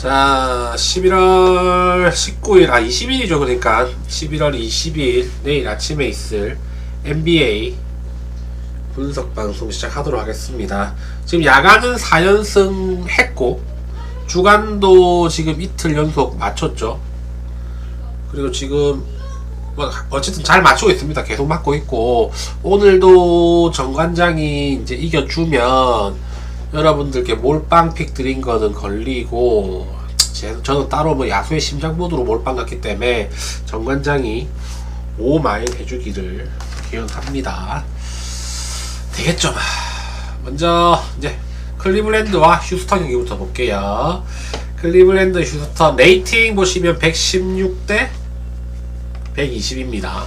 자, 11월 19일, 20일이죠. 그러니까 11월 20일 내일 아침에 있을 NBA 분석 방송 시작하도록 하겠습니다. 지금 야간은 4연승 했고 주간도 지금 이틀 연속 맞췄죠. 그리고 지금 뭐 어쨌든 잘 맞추고 있습니다. 계속 맞고 있고, 오늘도 정관장이 이제 이겨주면 여러분들께 몰빵픽 드린 거는 걸리고, 저는 따로 뭐 야수의 심장 모드로 몰빵 갔기 때문에 정관장이 5마일 해주기를 기원합니다. 되겠죠. 먼저 이제 클리블랜드와 휴스턴 경기부터 볼게요. 클리블랜드 휴스턴 레이팅 보시면 116대 120입니다.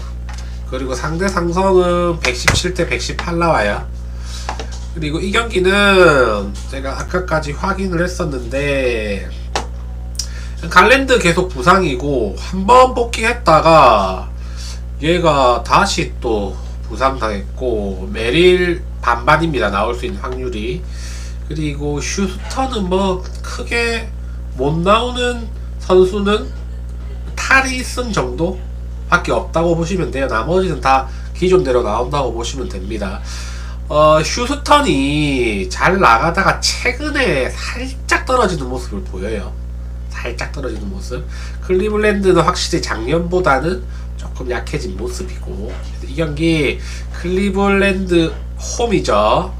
그리고 상대 상성은 117대 118 나와요. 그리고 이 경기는 제가 아까까지 확인을 했었는데 갈랜드 계속 부상이고 한번 복귀했다가 얘가 다시 또 부상당했고, 메릴 반반입니다. 나올 수 있는 확률이. 그리고 휴스턴은 뭐 크게 못 나오는 선수는 타리슨 정도 밖에 없다고 보시면 돼요. 나머지는 다 기존대로 나온다고 보시면 됩니다. 휴스턴이 잘 나가다가 최근에 살짝 떨어지는 모습을 보여요. 살짝 떨어지는 모습. 클리블랜드는 확실히 작년보다는 조금 약해진 모습이고, 이 경기 클리블랜드 홈이죠.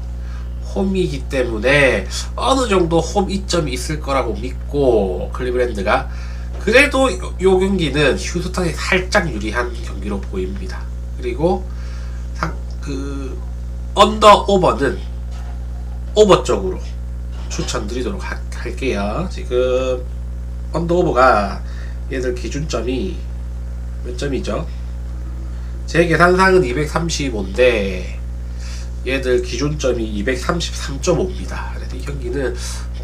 홈이기 때문에 어느 정도 홈 이점이 있을 거라고 믿고, 클리블랜드가 그래도 요 경기는 휴스턴이 살짝 유리한 경기로 보입니다. 그리고 언더 오버는 오버 쪽으로 추천드리도록 할게요. 지금 언더 오버가 얘들 기준점이 몇 점이죠? 제 계산상은 235인데 얘들 기준점이 233.5입니다. 그래서 이 경기는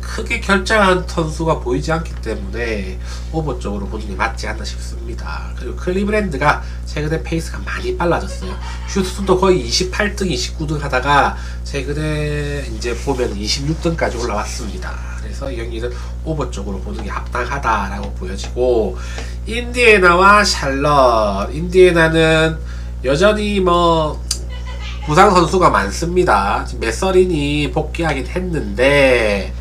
크게 결정한 선수가 보이지 않기 때문에 오버 쪽으로 보는 게 맞지 않나 싶습니다. 그리고 클리블랜드가 최근에 페이스가 많이 빨라졌어요. 휴스턴도 거의 28등, 29등 하다가 최근에 이제 보면 26등까지 올라왔습니다. 그래서 이 경기는 오버 쪽으로 보는 게 합당하다라고 보여지고, 인디애나와 샬럿. 인디애나는 여전히 뭐 부상 선수가 많습니다. 지금 메서린이 복귀하긴 했는데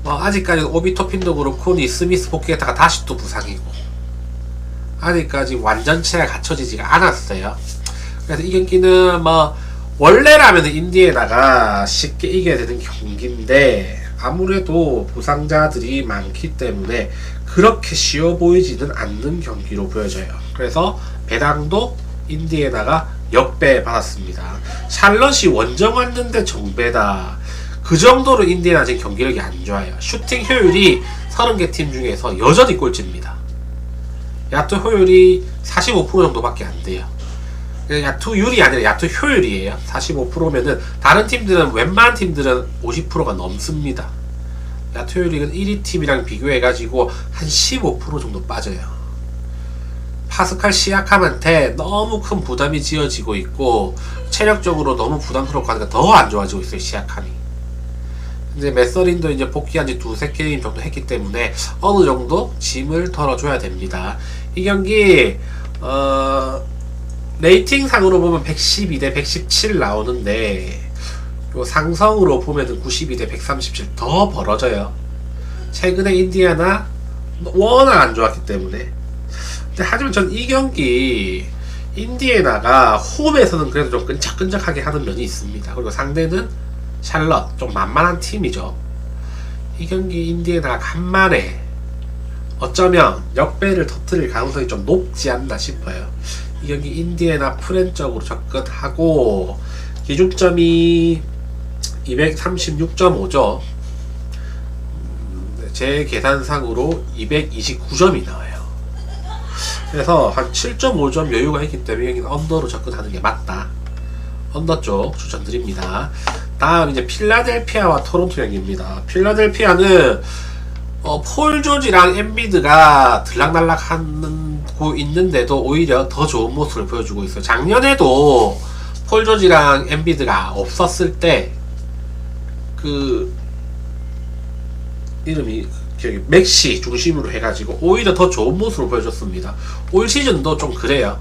아직까지 오비 토핀도 그렇고 니스미스 복귀했다가 다시 또 부상이고, 아직까지 완전체가 갖춰지지가 않았어요. 그래서 이 경기는 원래라면 인디애나가 쉽게 이겨야 되는 경기인데 아무래도 부상자들이 많기 때문에 그렇게 쉬워 보이지는 않는 경기로 보여져요. 그래서 배당도 인디애나가 역배 받았습니다. 샬럿이 원정 왔는데 정배다. 그 정도로 인디애나 지금 경기력이 안 좋아요. 슈팅 효율이 30개 팀 중에서 여전히 꼴찌입니다. 야투 효율이 45% 정도밖에 안 돼요. 야투율이 아니라 야투 효율이에요. 45%면은 다른 팀들은, 웬만한 팀들은 50%가 넘습니다. 야투 효율은 1위 팀이랑 비교해가지고 한 15% 정도 빠져요. 파스칼 시아캄한테 너무 큰 부담이 지어지고 있고, 체력적으로 너무 부담스럽고 하니까 더 안 좋아지고 있어요, 시아캄이. 이제 메서린도 이제 복귀한 지 2-3게임 정도 했기 때문에 어느 정도 짐을 덜어줘야 됩니다. 이 경기, 레이팅상으로 보면 112대 117 나오는데, 요 상성으로 보면은 92대 137 더 벌어져요. 최근에 인디애나 워낙 안 좋았기 때문에. 근데 하지만 전 이 경기 인디애나가 홈에서는 그래도 좀 끈적끈적하게 하는 면이 있습니다. 그리고 상대는 샬럿, 좀 만만한 팀이죠. 이 경기 인디애나가 간만에 어쩌면 역배를 터뜨릴 가능성이 좀 높지 않나 싶어요. 이 경기 인디애나 프렌적으로 접근하고, 기준점이 236.5죠. 제 계산상으로 229점이 나와요. 그래서 한 7.5점 여유가 있기 때문에 여기는 언더로 접근하는 게 맞다. 언더 쪽 추천드립니다. 다음 이제 필라델피아와 토론토 경기입니다. 필라델피아는 폴 조지랑 엠비드가 들락날락 하고 있는데도 오히려 더 좋은 모습을 보여주고 있어요. 작년에도 폴 조지랑 엠비드가 없었을 때 이름이 맥시 중심으로 해가지고 오히려 더 좋은 모습을 보여줬습니다. 올 시즌도 좀 그래요.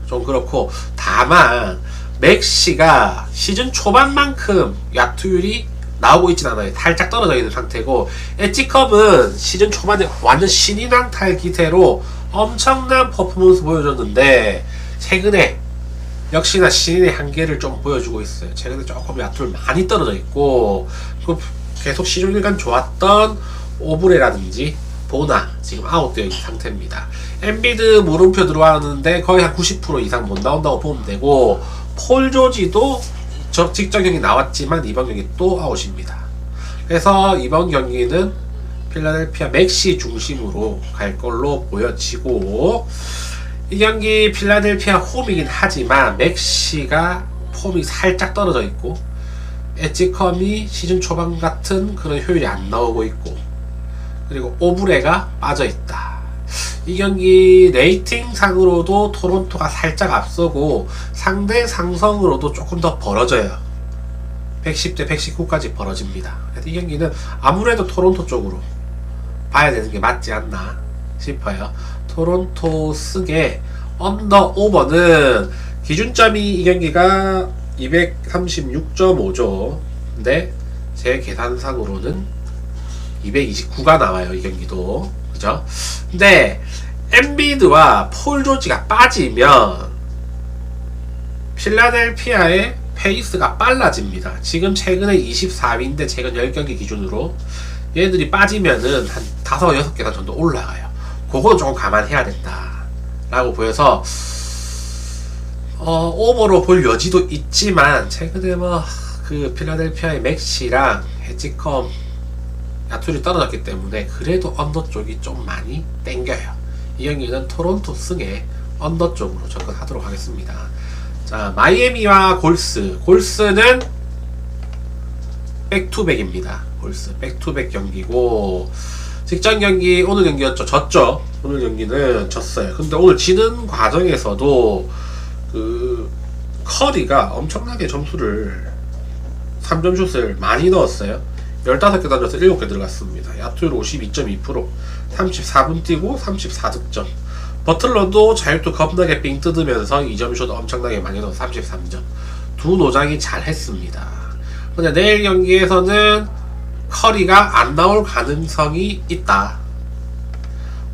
좀 그렇고, 다만 맥시가 시즌 초반만큼 야투율이 나오고 있진 않아요. 살짝 떨어져 있는 상태고, 엣지컵은 시즌 초반에 완전 신인왕탈 기세로 엄청난 퍼포먼스 보여줬는데, 최근에 역시나 신인의 한계를 좀 보여주고 있어요. 최근에 조금 야투율 많이 떨어져 있고, 계속 시즌 일간 좋았던 오브레라든지 보나 지금 아웃되어 있는 상태입니다. 엔비드 물음표 들어왔는데 거의 한 90% 이상 못 나온다고 보면 되고, 폴 조지도 직전 경기 나왔지만 이번 경기 또 아웃입니다. 그래서 이번 경기는 필라델피아 맥시 중심으로 갈 걸로 보여지고, 이 경기 필라델피아 홈이긴 하지만 맥시가 폼이 살짝 떨어져 있고, 엣지컴이 시즌 초반 같은 그런 효율이 안 나오고 있고, 그리고 오브레가 빠져있다. 이 경기 레이팅상으로도 토론토가 살짝 앞서고 상대 상성으로도 조금 더 벌어져요. 110대 119까지 벌어집니다. 그래서 이 경기는 아무래도 토론토 쪽으로 봐야 되는 게 맞지 않나 싶어요. 토론토 승의 언더 오버는 기준점이 이 경기가 236.5조 근데 제 계산상으로는 229가 나와요. 이 경기도. 그죠? 근데 엔비드와 폴 조지가 빠지면 필라델피아의 페이스가 빨라집니다. 지금 최근에 24위인데 최근 10경기 기준으로 얘들이 빠지면은 한 5, 6계단 정도 올라가요. 그거는 조금 감안해야 된다 라고 보여서 오버로 볼 여지도 있지만, 최근에 그 필라델피아의 맥시랑 엣지컴 야투율이 떨어졌기 때문에 그래도 언더 쪽이 좀 많이 땡겨요. 이 경기는 토론토 승에 언더 쪽으로 접근하도록 하겠습니다. 자, 마이애미와 골스는 백투백입니다. 골스 백투백 경기고, 직전 경기 오늘 경기였죠. 졌죠. 오늘 경기는 졌어요. 근데 오늘 지는 과정에서도 그 커리가 엄청나게 점수를 3점 슛을 많이 넣었어요. 15개 던져서 7개 들어갔습니다. 야투율 52.2%, 34분 뛰고 34득점. 버틀러도 자유투 겁나게 빙 뜯으면서 2점 슛 엄청나게 많이 넣어서 33점. 두 노장이 잘 했습니다. 근데 내일 경기에서는 커리가 안 나올 가능성이 있다.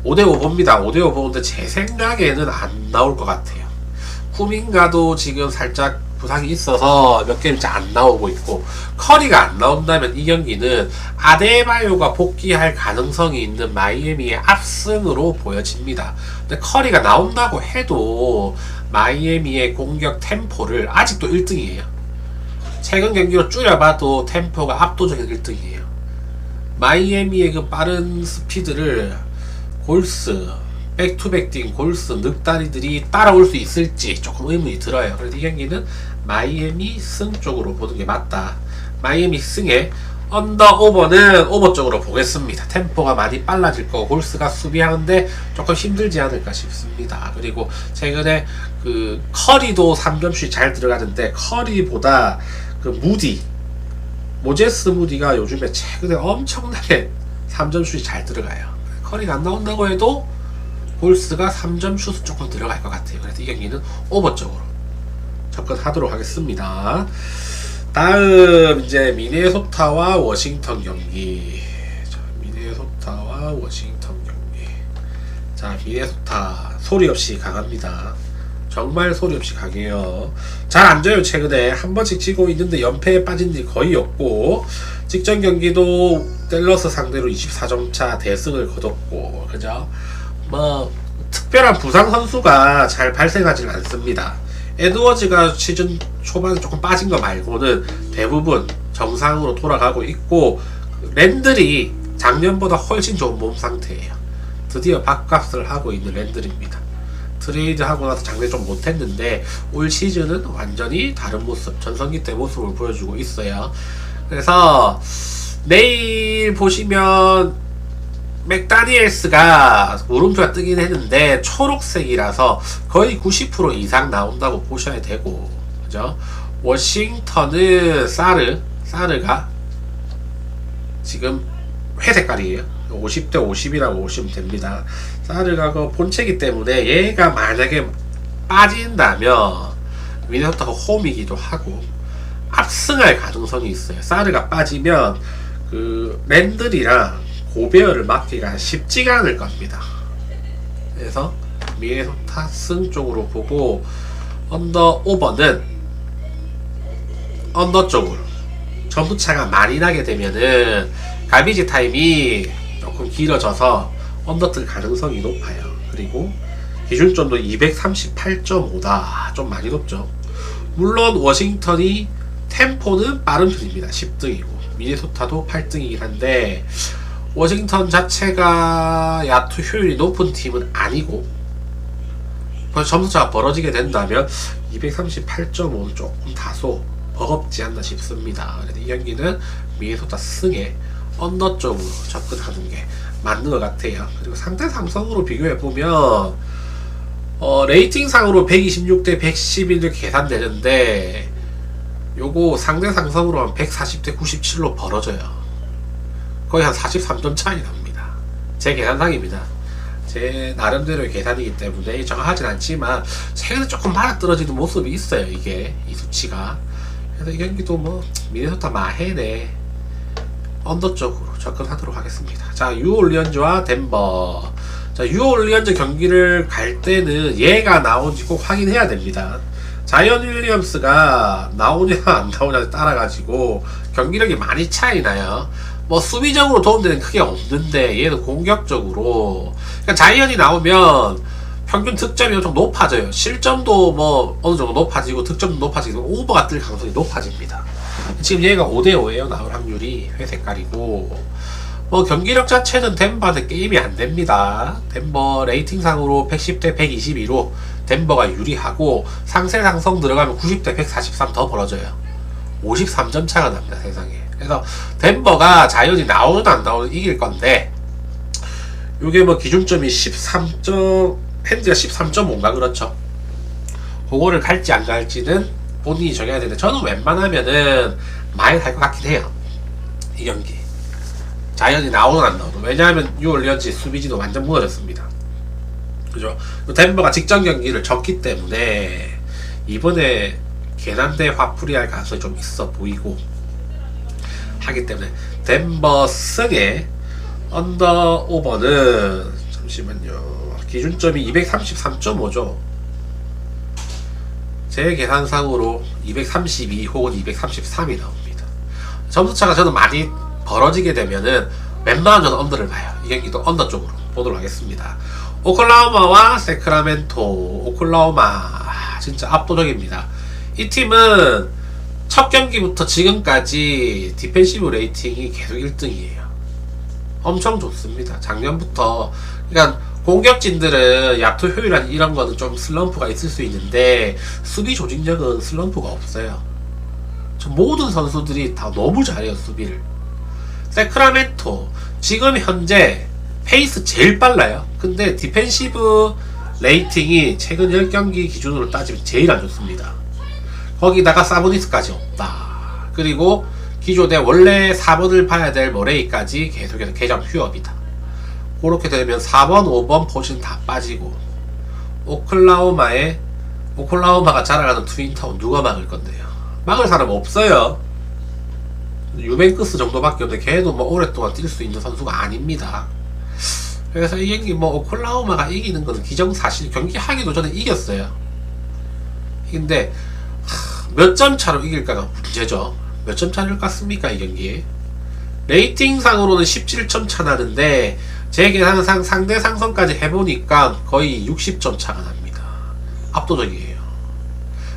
5대5 봅니다. 5대5 보는데 제 생각에는 안 나올 것 같아요. 쿠민가도 지금 살짝 부상이 있어서 몇 게임째 안 나오고 있고, 커리가 안 나온다면 이 경기는 아데바요가 복귀할 가능성이 있는 마이애미의 압승으로 보여집니다. 근데 커리가 나온다고 해도 마이애미의 공격 템포를 아직도 1등이에요. 최근 경기로 줄여봐도 템포가 압도적인 1등이에요. 마이애미의 그 빠른 스피드를 골스, 백투백 뛴 골스, 늑다리들이 따라올 수 있을지 조금 의문이 들어요. 그래서 이 경기는 마이애미 승 쪽으로 보는 게 맞다. 마이애미 승에 언더 오버는 오버 쪽으로 보겠습니다. 템포가 많이 빨라질 거고 골스가 수비하는데 조금 힘들지 않을까 싶습니다. 그리고 최근에 그 커리도 3점슛이 잘 들어가는데, 커리보다 그 모제스 무디가 요즘에 최근에 엄청나게 3점슛이 잘 들어가요. 커리가 안 나온다고 해도 골스가 3점 슛은 조금 들어갈 것 같아요. 그래서 이 경기는 오버 쪽으로 접근하도록 하겠습니다. 다음 이제 미네소타와 워싱턴 경기. 자, 미네소타와 워싱턴 경기. 자, 미네소타 소리 없이 강합니다. 정말 소리 없이 강해요. 잘 안 져요. 최근에 한 번씩 지고 있는데 연패에 빠진 일이 거의 없고, 직전 경기도 댈러스 상대로 24점 차 대승을 거뒀고, 그죠? 특별한 부상 선수가 잘 발생하지는 않습니다. 에드워즈가 시즌 초반에 조금 빠진 거 말고는 대부분 정상으로 돌아가고 있고, 랜들이 작년보다 훨씬 좋은 몸 상태예요. 드디어 밥값을 하고 있는 랜들입니다. 트레이드하고 나서 작년에 좀 못했는데 올 시즌은 완전히 다른 모습, 전성기 때 모습을 보여주고 있어요. 그래서 내일 보시면 맥다니엘스가 물음표가 뜨긴 했는데 초록색이라서 거의 90% 이상 나온다고 보셔야 되고, 그죠? 워싱턴은 사르가 지금 회색깔이에요. 50대 50이라고 보시면 됩니다. 사르가 그 본체이기 때문에 얘가 만약에 빠진다면 미네소타가 홈이기도 하고 압승할 가능성이 있어요. 사르가 빠지면 그 랜들이랑 고베어를 막기가 쉽지가 않을 겁니다. 그래서 미네소타 승 쪽으로 보고 언더 오버는 언더 쪽으로 전부차가 많이 나게 되면은 갈비지 타임이 조금 길어져서 언더 뜰 가능성이 높아요. 그리고 기준점도 238.5다. 좀 많이 높죠. 물론 워싱턴이 템포는 빠른 편입니다. 10등이고 미네소타도 8등이긴 한데 워싱턴 자체가 야투 효율이 높은 팀은 아니고 점수차가 벌어지게 된다면 238.5는 조금 다소 버겁지 않나 싶습니다. 그래서 이 경기는 미네소타 승에 언더 쪽으로 접근하는 게 맞는 것 같아요. 그리고 상대 상성으로 비교해보면 레이팅상으로 126대 111을 계산되는데 요거 상대 상성으로 하면 140대 97로 벌어져요. 거의 한 43점 차이 납니다. 제 계산상입니다. 제 나름대로의 계산이기 때문에 정확하진 않지만 최근에 조금 말아떨어지는 모습이 있어요. 이게 이 수치가. 그래서 이 경기도 뭐 미네소타 마해네 언더 쪽으로 접근하도록 하겠습니다. 자, 뉴올리언즈와 덴버. 자, 뉴올리언즈 경기를 갈 때는 얘가 나온지 꼭 확인해야 됩니다. 자이언 윌리엄스가 나오냐 안 나오냐에 따라 가지고 경기력이 많이 차이 나요. 뭐 수비적으로 도움되는 크게 없는데 얘는 공격적으로, 그러니까 자이언이 나오면 평균 득점이 엄청 높아져요. 실점도 뭐 어느 정도 높아지고 득점도 높아지고 오버가 뜰 가능성이 높아집니다. 지금 얘가 5대5에요. 나올 확률이 회색깔이고, 뭐 경기력 자체는 덴버한테 게임이 안 됩니다. 덴버 레이팅상으로 110대 122로 덴버가 유리하고 상세 상성 들어가면 90대 143 더 벌어져요. 53점 차가 납니다. 세상에. 그래서 덴버가 자이언이 나오든 안 나오든 이길 건데, 요게 뭐 기준점이 13점, 팬즈가 13.5인가 그렇죠. 그거를 갈지 안 갈지는 본인이 정해야 되는데 저는 웬만하면은 많이 할 것 같긴 해요. 이 경기 자이언이 나오든 안 나오든. 왜냐하면 뉴올리언즈 수비진도 완전 무너졌습니다. 그죠? 덴버가 직전 경기를 졌기 때문에 이번에 개난대 화풀이할 가능성이 좀 있어 보이고 하기 때문에 덴버 승에 언더 오버는 잠시만요. 기준점이 233.5죠. 제 계산상으로 232 혹은 233이 나옵니다. 점수차가 저는 많이 벌어지게 되면은 웬만하면 저는 언더를 봐요. 이 경기도 언더 쪽으로 보도록 하겠습니다. 오클라호마와 세크라멘토. 오클라호마 진짜 압도적입니다. 이 팀은 첫 경기부터 지금까지 디펜시브 레이팅이 계속 1등이에요. 엄청 좋습니다. 작년부터. 그러니까 공격진들은 야투 효율이나 이런 거는 좀 슬럼프가 있을 수 있는데 수비 조직력은 슬럼프가 없어요. 모든 선수들이 다 너무 잘해요. 수비를. 세크라멘토 지금 현재 페이스 제일 빨라요. 근데 디펜시브 레이팅이 최근 10경기 기준으로 따지면 제일 안 좋습니다. 거기다가 사보니스까지 없다. 그리고 기존에 원래 4번을 봐야 될 머레이까지 계속해서 개점 휴업이다. 그렇게 되면 4번, 5번 포진 다 빠지고, 오클라호마가 자라가는 트윈타운 누가 막을 건데요? 막을 사람 없어요. 유벤크스 정도밖에 없는데 걔도 뭐 오랫동안 뛸 수 있는 선수가 아닙니다. 그래서 이 경기 뭐 오클라호마가 이기는 거는 기정사실. 경기 하기도 전에 이겼어요. 근데 몇 점 차로 이길까가 문제죠. 몇 점 차를 깠습니까 이 경기에? 레이팅상으로는 17점 차 나는데 제 계산상 상대 상성까지 해보니까 거의 60점 차가 납니다. 압도적이에요.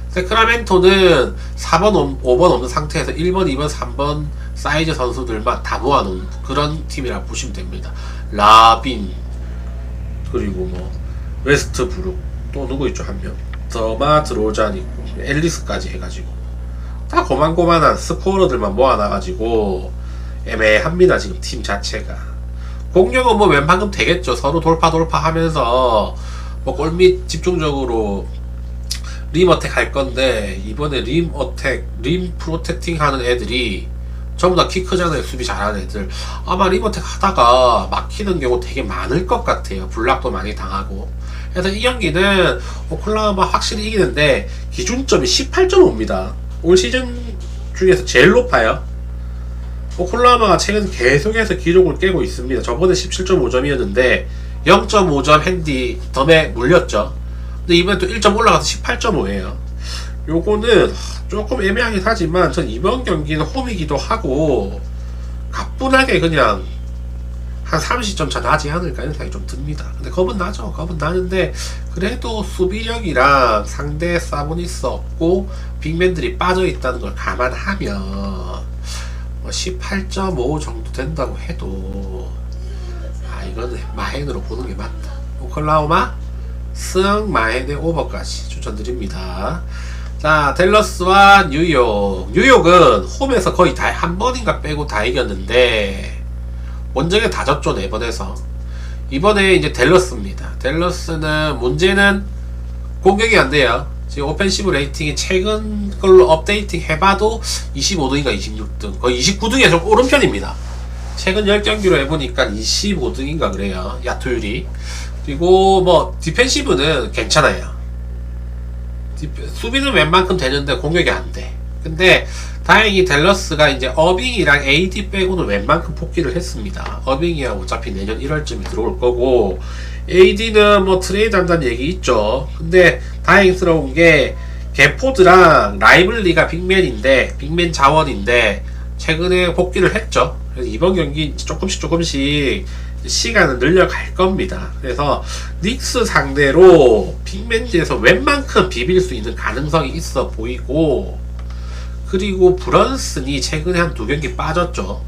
세크라멘토는 4번, 5번 없는 상태에서 1번, 2번, 3번 사이즈 선수들만 다 모아놓은 그런 팀이라고 보시면 됩니다. 라빈, 그리고 뭐 웨스트브룩, 또 누구 있죠? 한 명 더마 드로잔 있고 앨리스까지 해가지고 다 고만고만한 스코어러들만 모아놔가지고 애매합니다. 지금 팀 자체가. 공격은 뭐 웬만큼 되겠죠. 서로 돌파 하면서 뭐 골밑 집중적으로 림 어택 할 건데, 이번에 림 프로텍팅 하는 애들이 전부 다 키 크잖아요. 수비 잘하는 애들. 아마 리버텍 하다가 막히는 경우 되게 많을 것 같아요. 블락도 많이 당하고. 그래서 이 경기는 오클라호마 확실히 이기는데 기준점이 18.5입니다. 올 시즌 중에서 제일 높아요. 오클라호마가 최근 계속해서 기록을 깨고 있습니다. 저번에 17.5점이었는데 0.5점 핸디 덤에 물렸죠. 근데 이번에 또 1점 올라가서 18.5예요. 요거는 조금 애매하긴 하지만 전 이번 경기는 홈이기도 하고 가뿐하게 그냥 한 30점 차 나지 않을까 이런 생각이 좀 듭니다. 근데 겁은 나죠. 겁은 나는데 그래도 수비력이랑 상대 사보니스 없고 빅맨들이 빠져있다는 걸 감안하면 18.5 정도 된다고 해도 이거는 마헨으로 보는 게 맞다. 오클라호마 승 마헨의 오버까지 추천드립니다. 자, 댈러스와 뉴욕. 뉴욕은 홈에서 거의 다 한 번인가 빼고 다 이겼는데 원정에 다 졌죠. 4번에서. 이번에 이제 댈러스입니다. 댈러스는 문제는 공격이 안 돼요. 지금 오펜시브 레이팅이 최근 걸로 업데이팅 해봐도 25등인가 26등, 거의 29등에 좀 오른 편입니다. 최근 10경기로 해보니까 25등인가 그래요. 야투율이. 그리고 뭐 디펜시브는 괜찮아요. 수비는 웬만큼 되는데 공격이 안 돼. 근데 다행히 댈러스가 이제 어빙이랑 AD 빼고는 웬만큼 복귀를 했습니다. 어빙이야 어차피 내년 1월쯤에 들어올 거고 AD는 뭐 트레이드 한다는 얘기 있죠. 근데 다행스러운 게 게포드랑 라이블리가 빅맨인데 빅맨 자원인데 최근에 복귀를 했죠. 그래서 이번 경기 조금씩 시간은 늘려갈 겁니다. 그래서 닉스 상대로 빅맨즈에서 웬만큼 비빌 수 있는 가능성이 있어 보이고, 그리고 브런슨이 최근에 한 2경기 빠졌죠.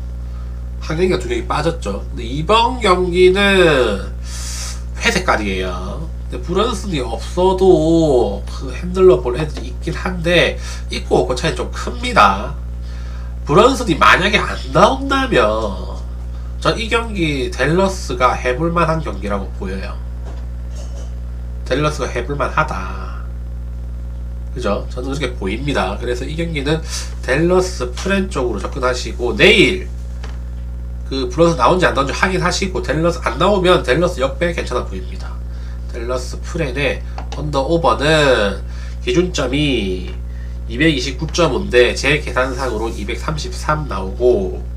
한 경기가 2경기 빠졌죠. 근데 이번 경기는 회색깔이에요. 근데 브런슨이 없어도 그 핸들러 볼 애들이 있긴 한데 있고 없고 차이 좀 큽니다. 브런슨이 만약에 안 나온다면 전 이 경기 댈러스가 해볼만한 경기라고 보여요. 댈러스가 해볼만하다. 그죠? 저는 그렇게 보입니다. 그래서 이 경기는 댈러스 프렌 쪽으로 접근하시고, 내일 그 브런슨 나온지 안 나온지 확인하시고, 댈러스 안 나오면 댈러스 역배 괜찮아 보입니다. 댈러스 프렌의 언더 오버는 기준점이 229.5인데 제 계산상으로 233 나오고,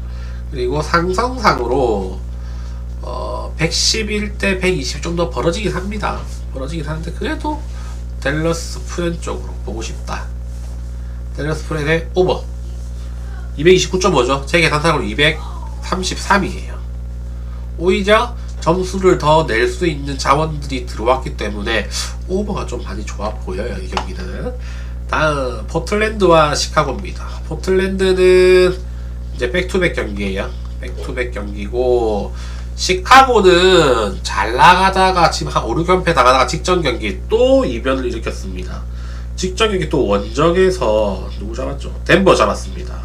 그리고 상성상으로 111대 120 좀 더 벌어지긴 합니다. 벌어지긴 하는데 그래도 댈러스 프렌 쪽으로 보고 싶다. 댈러스 프렌의 오버 229.5죠. 제 계산상으로 233이에요. 오히려 점수를 더 낼 수 있는 자원들이 들어왔기 때문에 오버가 좀 많이 좋아 보여요. 이 경기는. 다음 포틀랜드와 시카고입니다. 포틀랜드는 이제 백투백 경기예요. 백투백 경기고, 시카고는 잘 나가다가 지금 한 5, 6연패 당하다가 직전 경기 또 이변을 일으켰습니다. 직전 경기 또 원정에서 누구 잡았죠? 덴버 잡았습니다.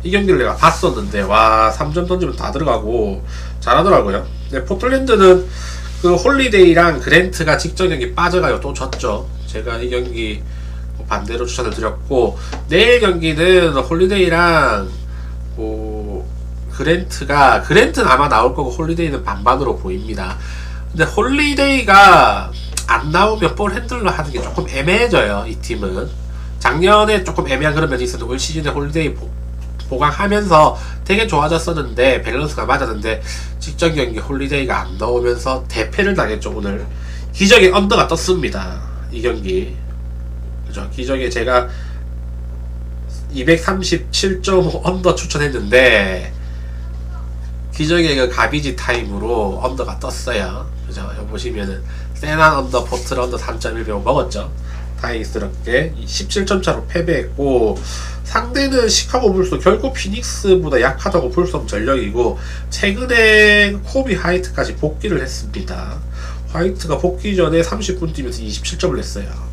이 경기를 내가 봤었는데 와 3점 던지면 다 들어가고 잘하더라고요. 근데 포틀랜드는 그 홀리데이랑 그랜트가 직전 경기 빠져가요. 또 졌죠. 제가 이 경기 반대로 추천을 드렸고, 내일 경기는 홀리데이랑 그랜트는 아마 나올 거고 홀리데이는 반반으로 보입니다. 근데 홀리데이가 안 나오면 볼 핸들러 하는 게 조금 애매해져요. 이 팀은 작년에 조금 애매한 그런 면이 있었는데 올 시즌에 홀리데이 보강하면서 되게 좋아졌었는데 밸런스가 맞았는데 직전 경기 홀리데이가 안 나오면서 대패를 당했죠. 오늘 기적의 언더가 떴습니다. 이 경기 그죠? 기적에 제가 237.5 언더 추천했는데 기적의 그 가비지 타임으로 언더가 떴어요. 그죠? 여기 보시면은 세난 언더, 포틀 언더 3.1배 먹었죠. 다행스럽게 17점 차로 패배했고, 상대는 시카고 불스 결국 피닉스보다 약하다고 볼 수 없는 전력이고, 최근에 코비 화이트까지 복귀를 했습니다. 화이트가 복귀 전에 30분 뛰면서 27점을 냈어요.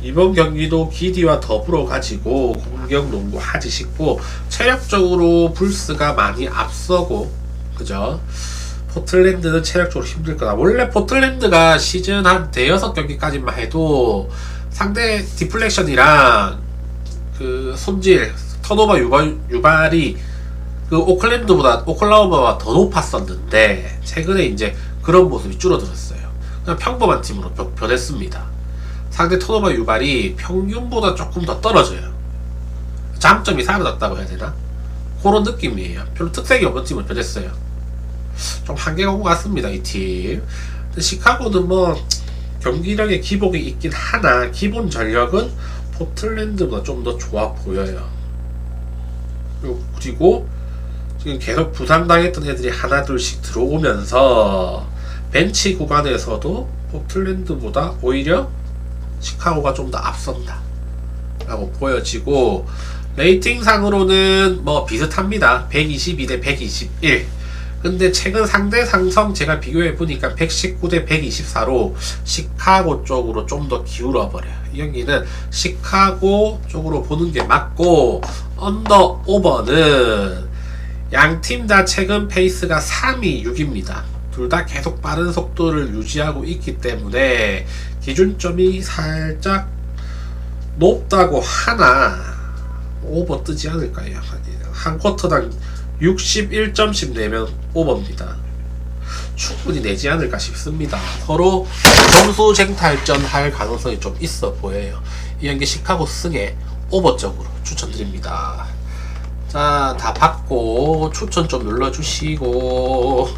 이번 경기도 기디와 더불어 가지고 공격 농구 하지 싶고, 체력적으로 불스가 많이 앞서고, 그죠? 포틀랜드는 체력적으로 힘들 거다. 원래 포틀랜드가 시즌 한 대여섯 경기까지만 해도 상대 디플렉션이랑 그 손질, 턴오버 유발이 그 오클라호마보다 더 높았었는데 최근에 이제 그런 모습이 줄어들었어요. 그냥 평범한 팀으로 변했습니다. 상대 턴오버 유발이 평균보다 조금 더 떨어져요. 장점이 사라졌다고 해야 되나? 그런 느낌이에요. 별로 특색이 없는 팀으로 변했어요. 좀 한계가 온 것 같습니다, 이 팀. 시카고는 뭐 경기력의 기복이 있긴 하나 기본 전력은 포틀랜드보다 좀 더 좋아 보여요. 그리고 지금 계속 부상당했던 애들이 하나둘씩 들어오면서 벤치 구간에서도 포틀랜드보다 오히려 시카고가 좀 더 앞선다 라고 보여지고, 레이팅상으로는 뭐 비슷합니다. 122 대 121. 근데 최근 상대 상성 제가 비교해 보니까 119 대 124로 시카고 쪽으로 좀 더 기울어 버려요. 이 경기는 시카고 쪽으로 보는 게 맞고, 언더 오버는 양팀 다 최근 페이스가 3위 6입니다. 둘 다 계속 빠른 속도를 유지하고 있기 때문에 기준점이 살짝 높다고 하나 오버 뜨지 않을까요? 한 쿼터당 61점씩 내면 오버입니다. 충분히 내지 않을까 싶습니다. 서로 점수 쟁탈전 할 가능성이 좀 있어 보여요. 이 경기 시카고 승에 오버 쪽으로 추천드립니다. 자, 다 받고 추천 좀 눌러주시고